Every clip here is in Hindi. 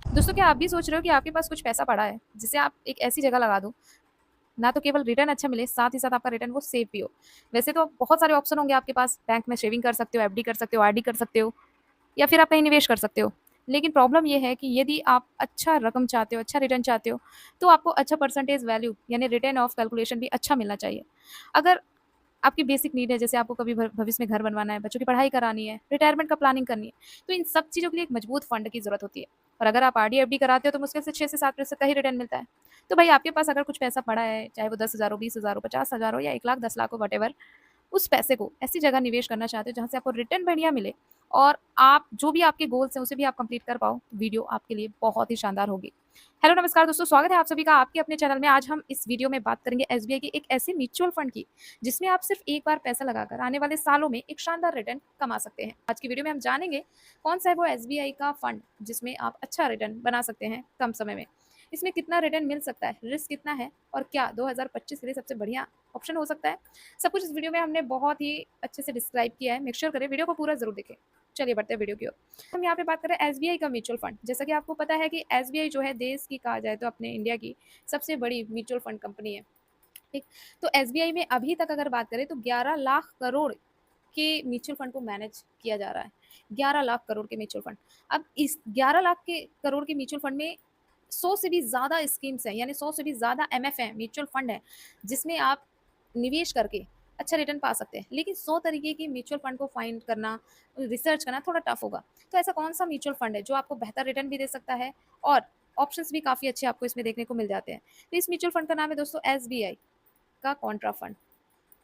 दोस्तों, क्या आप भी सोच रहे हो कि आपके पास कुछ पैसा पड़ा है, जिसे आप एक ऐसी जगह लगा दो, ना तो केवल रिटर्न अच्छा मिले, साथ ही साथ आपका रिटर्न वो सेफ भी हो। वैसे तो बहुत सारे ऑप्शन होंगे आपके पास, बैंक में सेविंग कर सकते हो, एफडी कर सकते हो, आरडी कर सकते हो, या फिर आप कहीं निवेश कर सकते हो। लेकिन प्रॉब्लम ये है कि यदि आप अच्छा रकम चाहते हो, अच्छा रिटर्न चाहते हो, तो आपको अच्छा परसेंटेज वैल्यू यानी रिटर्न ऑफ कैलकुलेशन भी अच्छा मिलना चाहिए। अगर आपकी बेसिक नीड है, जैसे आपको कभी भविष्य में घर बनवाना है, बच्चों की पढ़ाई करानी है, रिटायरमेंट का प्लानिंग करनी है, तो इन सब चीज़ों के लिए एक मजबूत फंड की जरूरत होती है। और अगर आप आरडी एफडी कराते हो तो मुश्किल से 6 से 7% का ही रिटर्न मिलता है। तो भाई आपके पास अगर कुछ पैसा पड़ा है, चाहे वो 10,000 हो, 20,000 हो, 50,000 हो, या 1 लाख 10 लाख हो, वट, उस पैसे को ऐसी जगह निवेश करना चाहते हो जहाँ से आपको रिटर्न बढ़िया मिले, और आप जो भी आपके गोल्स हैं उसे भी आप कंप्लीट कर पाओ, वीडियो आपके लिए बहुत ही शानदार होगी। हेलो नमस्कार दोस्तों, स्वागत है आप सभी का आपके अपने चैनल में। आज हम इस वीडियो में बात करेंगे एसबीआई की एक ऐसे म्यूचुअल फंड की, जिसमें आप सिर्फ एक बार पैसा लगाकर आने वाले सालों में एक शानदार रिटर्न कमा सकते हैं। आज की वीडियो में हम जानेंगे कौन सा है वो एसबीआई का फंड जिसमें आप अच्छा रिटर्न बना सकते हैं कम समय में। इसमें कितना रिटर्न मिल सकता है, रिस्क कितना है, और क्या 2025 के लिए सबसे बढ़िया ऑप्शन हो सकता है। सब कुछ इस वीडियो में हमने बहुत ही अच्छे से डिस्क्राइब किया है। मेक श्योर करें वीडियो को पूरा जरूर देखें। चलिए बढ़ते हैं वीडियो की ओर। हम यहाँ पे बात करें एसबीआई का म्यूचुअल फंड। जैसा कि आपको पता है कि एसबीआई जो है देश की कहा जाए तो अपने इंडिया की सबसे बड़ी म्यूचुअल फंड कंपनी है। ठीक। तो एसबीआई में अभी तक अगर बात करें तो 11 लाख करोड़ के म्यूचुअल फंड को मैनेज किया जा रहा है। 11 लाख करोड़ के म्यूचुअल फंड। अब इस 11 लाख के करोड़ के म्यूचुअल फंड में 100 से भी ज़्यादा स्कीम्स हैं, यानी 100 से भी ज़्यादा एमएफ है, म्यूचुअल फंड है, जिसमें आप निवेश करके अच्छा रिटर्न पा सकते हैं। लेकिन 100 तरीके के म्यूचुअल फंड को फाइंड करना, रिसर्च करना थोड़ा टफ होगा। तो ऐसा कौन सा म्यूचुअल फंड है जो आपको बेहतर रिटर्न भी दे सकता है, और ऑप्शंस भी काफ़ी अच्छे आपको इसमें देखने को मिल जाते हैं। तो इस म्यूचुअल फंड का नाम है दोस्तों एसबीआई का कॉन्ट्रा फंड।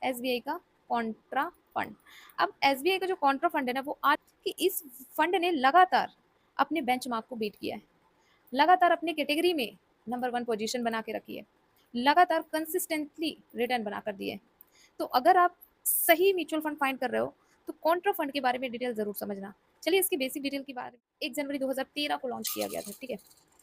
एसबीआई का कॉन्ट्रा फंड। अब एसबीआई का जो कॉन्ट्रा फंड है ना, वो आज कि इस फंड ने लगातार अपने बेंचमार्क को बीट किया है, लगातार अपने कैटेगरी में नंबर 1 पोजीशन बना के रखी है, लगातार कंसिस्टेंटली रिटर्न बना कर दिए। तो अगर आप सही म्यूचुअल फंड फाइंड कर रहे हो तो कॉन्ट्रा फंड के बारे में डिटेल जरूर समझना। चलिए इसकी बेसिक डिटेल की बात। 1 जनवरी 2013 को लॉन्च किया गया था, ठीक है।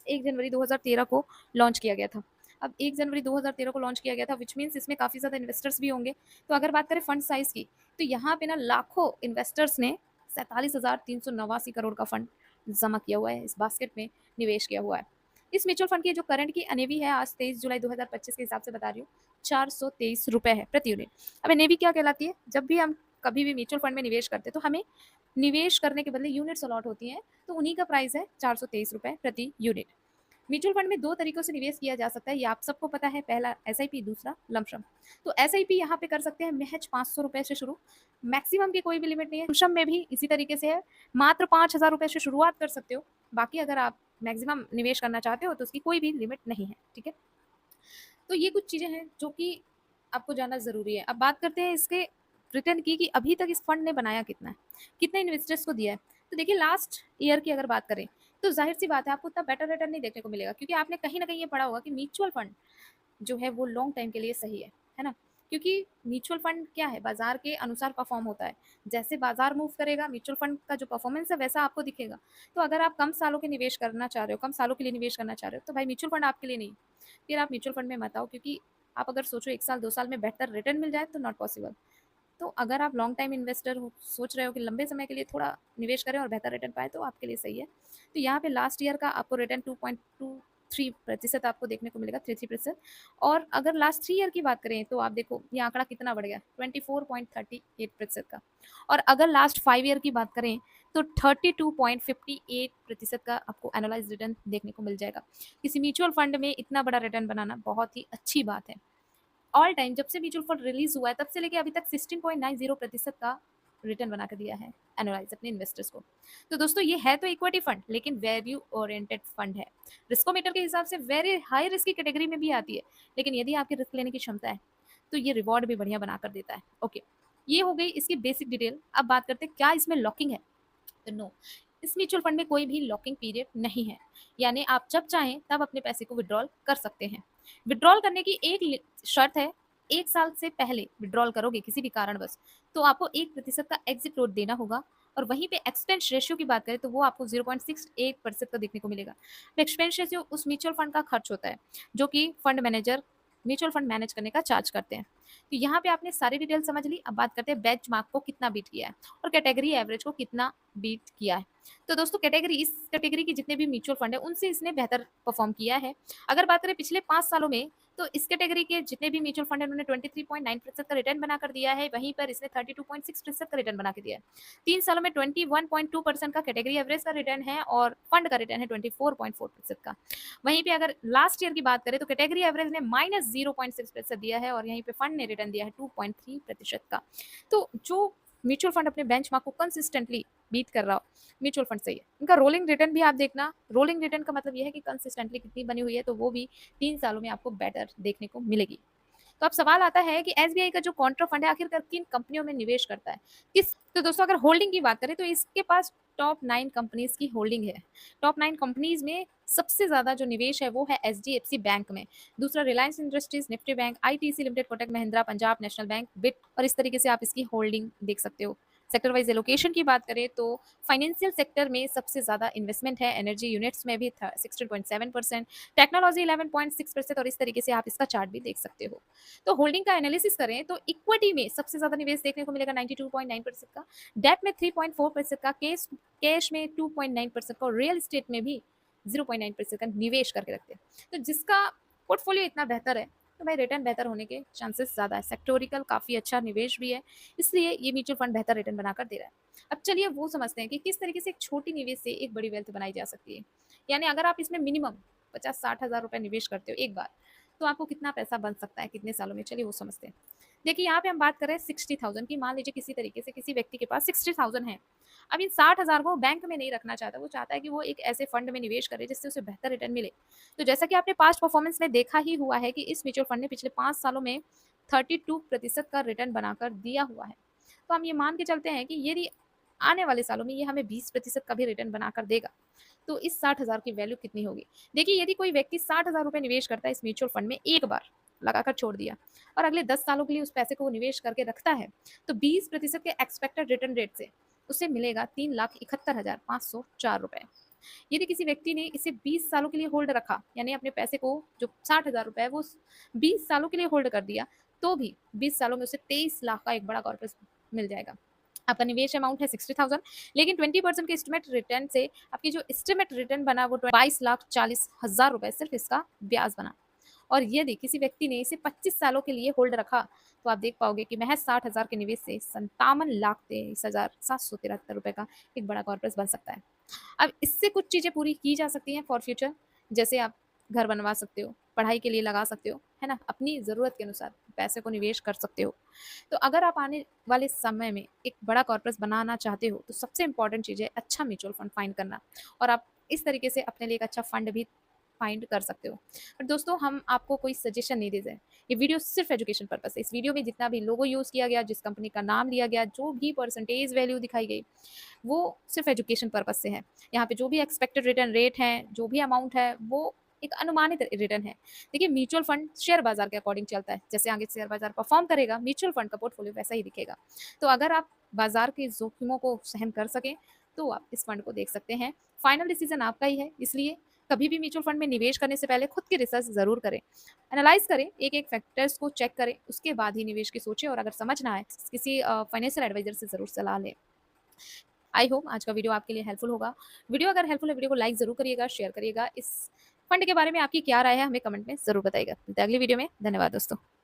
1 जनवरी 2013 को लॉन्च किया गया था। अब 1 जनवरी 2013 को लॉन्च किया गया था, विच मीन्स इसमें काफ़ी ज़्यादा इन्वेस्टर्स भी होंगे। तो अगर बात करें फंड साइज की, तो यहाँ पे ना लाखों इन्वेस्टर्स ने 47,389 करोड़ का फंड जमा किया हुआ है, इस बास्केट में निवेश किया हुआ है। इस म्यूचुअल फंड की जो करंट की अनेवी है, आज 23 जुलाई 2025 के हिसाब से बता रही हूँ, 423 रुपये है प्रति यूनिट। अब एनएवी क्या कहलाती है? जब भी हम कभी भी म्यूचुअल फंड में निवेश करते हैं तो हमें निवेश करने के बदले यूनिट्स अलॉट होती हैं, तो उन्हीं का प्राइस है 423 रुपये प्रति यूनिट। म्यूचुअल फंड में 2 तरीकों से निवेश किया जा सकता है, ये आप सबको पता है। पहला एसआईपी, दूसरा लमसम। तो एसआईपी यहाँ पे कर सकते हैं महज 500 रुपये से शुरू, मैक्सिमम की कोई भी लिमिट नहीं है। लमसम में भी इसी तरीके से है, मात्र 5,000 रुपये से शुरुआत कर सकते हो। बाकी अगर आप मैक्सिमम निवेश करना चाहते हो तो उसकी कोई भी लिमिट नहीं है, ठीक है। तो ये कुछ चीज़ें हैं जो कि आपको जानना ज़रूरी है। अब बात करते हैं इसके रिटर्न की, कि अभी तक इस फंड ने बनाया कितना है, कितने इन्वेस्टर्स को दिया है। तो देखिए लास्ट ईयर की अगर बात करें तो ज़ाहिर सी बात है आपको उतना बेटर रिटर्न नहीं देखने को मिलेगा, क्योंकि आपने कहीं न कहीं ये पढ़ा होगा कि म्यूचुअल फंड जो है वो लॉन्ग टाइम के लिए सही है ना? क्योंकि म्यूचुअल फंड क्या है, बाज़ार के अनुसार परफ़ॉर्म होता है। जैसे बाज़ार मूव करेगा, म्यूचुअल फंड का जो परफ़ॉर्मेंस है वैसा आपको दिखेगा। तो अगर आप कम सालों के निवेश करना चाह रहे हो, कम सालों के लिए निवेश करना चाह रहे हो, तो भाई म्यूचुअल फंड आपके लिए नहीं। फिर आप म्यूचुअल फंड में मत आओ, क्योंकि आप अगर सोचो 1 साल 2 साल में बेहतर रिटर्न मिल जाए तो नॉट पॉसिबल। तो अगर आप लॉन्ग टाइम इन्वेस्टर हो, सोच रहे हो कि लंबे समय के लिए थोड़ा निवेश करें और बेहतर रिटर्न पाएँ, तो आपके लिए सही है। तो यहाँ पे लास्ट ईयर का आपको रिटर्न 2.23% आपको देखने को मिलेगा, 33%। और अगर लास्ट 3 ईयर की बात करें तो आप देखो ये आंकड़ा कितना बढ़ गया, 24.38% का। और अगर लास्ट 5 ईयर की बात करें तो 32.58% का आपको एनुअलाइज्ड रिटर्न देखने को मिल जाएगा। किसी म्यूचुअल फंड में इतना बड़ा रिटर्न बनाना बहुत ही अच्छी बात है। ऑल टाइम जब से म्यूचुअल फंड रिलीज हुआ है तब से लेके अभी तक 16.90% का रिटर्न बना कर दिया है एनालाइज अपने इन्वेस्टर्स को। तो दोस्तों ये है तो इक्विटी फंड, लेकिन वैल्यू ओरिएंटेड फंड है। रिस्कोमीटर के हिसाब से वेरी हाई रिस्क की कैटेगरी में भी आती है, लेकिन यदि आपकी रिस्क लेने की क्षमता है तो ये रिवॉर्ड भी बढ़िया बना कर देता है। ओके, ये हो गई इसकी बेसिक डिटेल। अब बात करते हैं क्या इसमें लॉकिंग है। तो नो, इस म्यूचुअल फंड में कोई भी लॉकिंग पीरियड नहीं है, यानी आप जब चाहें तब अपने पैसे को विड्रॉल कर सकते हैं। विड्रॉल करने की एक शर्त है, 1 साल से पहले विड्रॉल करोगे किसी भी कारणवश तो आपको 1% का एग्जिट रोड देना होगा। और वहीं पे एक्सपेंस रेशियो की बात करें तो वो आपको 0.68% का देखने को मिलेगा। एक्सपेंस रेशियो उस म्यूचुअल फंड का खर्च होता है जो कि fund manager mutual fund manage करने का चार्ज करते हैं। तो यहाँ पे आपने सारी डिटेल समझ ली। अब बात करते हैं बेंचमार्क को कितना बीट किया है और कैटेगरी एवरेज को कितना बीट किया है। तो दोस्तों इस कैटेगरी के जितने भी म्यूचुअल फंड है उनसे इसने बेहतर परफॉर्म किया है। अगर बात करें पिछले 5 सालों में, तो इस कैटेगरी के जितने भी म्यूचुअल फंड है उन्होंने 23.9% का रिटर्न बनाकर दिया है, वहीं पर इसने 32.6% का रिटर्न बना के दिया है। 3 सालों में 21.2% का कैटेगरी एवरेज का रिटर्न है और फंड का रिटर्न है 24.4% का। वहीं पे अगर लास्ट ईयर की बात करें तो कैटेगरी एवरेज ने -0.6% दिया है और यहीं पे फंड ने रिटर्न दिया है 2.3% का। तो जो म्यूचुअल फंड अपने बेंचमार्क को कंसिस्टेंटली बीट कर रहा हो, म्यूचुअल फंड सही है। इनका रोलिंग रिटर्न भी आप देखना, रोलिंग रिटर्न का मतलब ये है कि कंसिस्टेंटली कितनी बनी हुई है, तो वो भी 3 सालों में आपको बेटर देखने को मिलेगी। तो अब सवाल आता है कि एसबीआई का जो कॉन्ट्रा फंड है आखिरकार किन कंपनियों में निवेश करता है, किस। तो दोस्तों अगर होल्डिंग की बात करें तो इसके पास टॉप 9 कंपनीज की होल्डिंग है। टॉप 9 कंपनीज में सबसे ज्यादा जो निवेश है वो है एचडीएफसी बैंक में, दूसरा Reliance industries, Nifty bank, ITC limited, Kotak Mahindra, Punjab national bank, bit, और इस तरीके से आप इसकी होल्डिंग देख सकते हो। सेक्टर वाइज एलोकेशन की बात करें तो फाइनेंशियल सेक्टर में सबसे ज्यादा इन्वेस्टमेंट है, एनर्जी यूनिट्स में भी 16.7%, टेक्नोलॉजी 11.6%, और इस तरीके से आप इसका चार्ट भी देख सकते हो। तो होल्डिंग का एनालिसिस करें तो इक्विटी में सबसे ज्यादा निवेश देखने को मिलेगा 92.9% का, डेट में 3.4% का, कैश में 2.9% का, और रियल एस्टेट में भी 0.9% का निवेश करके रखते हैं। तो जिसका पोर्टफोलियो इतना बेहतर है तो भाई रिटर्न बेहतर होने के चांसेस ज़्यादा है। सेक्टोरिकल काफ़ी अच्छा निवेश भी है, इसलिए ये म्यूचुअल फंड बेहतर रिटर्न बनाकर दे रहा है। अब चलिए वो समझते हैं कि किस तरीके से एक छोटी निवेश से एक बड़ी वेल्थ बनाई जा सकती है। यानी अगर आप इसमें मिनिमम 50-60 हज़ार रुपये निवेश करते हो एक बार, तो आपको कितना पैसा बन सकता है कितने सालों में, चलिए वो समझते हैं। देखिए यहाँ पे हम बात करें 60,000 की। मान लीजिए किसी तरीके से किसी व्यक्ति के पास 60,000 है। अब इन 60,000 को बैंक में नहीं रखना चाहता, वो चाहता है कि वो एक ऐसे फंड में निवेश करे जिससे उसे बेहतर रिटर्न मिले। तो जैसा कि आपने पास्ट परफॉर्मेंस में देखा ही हुआ है कि इस म्यूचुअल फंड ने पिछले 5 सालों में 32% का रिटर्न बनाकर दिया हुआ है। तो हम ये मान के चलते हैं कि यदि आने वाले सालों में ये हमें 20% का भी रिटर्न बनाकर देगा, तो इस 60,000 की वैल्यू कितनी होगी। देखिए यदि कोई व्यक्ति 60,000 रुपये निवेश करता है इस म्यूचुअल फंड में, एक बार लगाकर छोड़ दिया और अगले 10 सालों के लिए उस पैसे को निवेश करके रखता है, तो 20% के एक्सपेक्टेड रिटर्न रेट से उसे मिलेगा 3,71,504 रुपए। यदि किसी व्यक्ति ने इसे 20 सालों के लिए होल्ड रखा, यानी अपने पैसे को जो 60,000 रुपए है वो 20 सालों के लिए होल्ड कर दिया, तो भी 20 सालों में उसे 23 लाख का एक बड़ा कॉर्पस मिल जाएगा। आपका निवेश अमाउंट है 60,000, लेकिन 20% के एस्टिमेट रिटर्न से आपकी जो एस्टिमेट रिटर्न बना वो 22,40,000 रुपए सिर्फ इसका ब्याज बना। और यदि किसी व्यक्ति ने इसे 25 सालों के लिए होल्ड रखा, तो आप देख पाओगे कि महज 60,000 के निवेश से 57,23,773 रुपए का एक बड़ा कॉर्पस बन सकता है। अब इससे कुछ चीज़ें पूरी की जा सकती हैं फॉर फ्यूचर, जैसे आप घर बनवा सकते हो, पढ़ाई के लिए लगा सकते हो, है ना? अपनी ज़रूरत के अनुसार पैसे को निवेश कर सकते हो। तो अगर आप आने वाले समय में एक बड़ा कॉर्पस बनाना चाहते हो, तो सबसे इम्पोर्टेंट चीज़ है अच्छा म्यूचुअल फंड फाइंड करना, और आप इस तरीके से अपने लिए एक अच्छा फंड भी फाइंड कर सकते हो। और दोस्तों हम आपको कोई सजेशन नहीं दे रहे हैं, ये वीडियो सिर्फ एजुकेशन पर्पस है। इस वीडियो में जितना भी लोगो यूज़ किया गया, जिस कंपनी का नाम लिया गया, जो भी परसेंटेज वैल्यू दिखाई गई, वो सिर्फ एजुकेशन पर्पस से है। यहाँ पे जो भी एक्सपेक्टेड रिटर्न रेट है, जो भी अमाउंट है, वो एक अनुमानित रिटर्न है। देखिए म्यूचुअल फंड शेयर बाजार के अकॉर्डिंग चलता है, जैसे आगे शेयर बाजार परफॉर्म करेगा, म्यूचुअल फंड का पोर्टफोलियो वैसा ही दिखेगा। तो अगर आप बाजार के जोखिमों को सहन कर सकें, तो आप इस फंड को देख सकते हैं। फाइनल डिसीजन आपका ही है, इसलिए कभी भी म्यूचुअल फंड में निवेश करने से पहले खुद की रिसर्च जरूर करें, एनालाइज करें, एक एक फैक्टर्स को चेक करें, उसके बाद ही निवेश की सोचें, और अगर समझ ना आए किसी फाइनेंशियल एडवाइजर से जरूर सलाह लें। आई होप आज का वीडियो आपके लिए हेल्पफुल होगा। वीडियो अगर हेल्पफुल है, वीडियो को लाइक जरूर करिएगा, शेयर करिएगा। इस फंड के बारे में आपकी क्या राय है हमें कमेंट में जरूर बताइएगा। मिलते हैं अगली वीडियो में। धन्यवाद दोस्तों।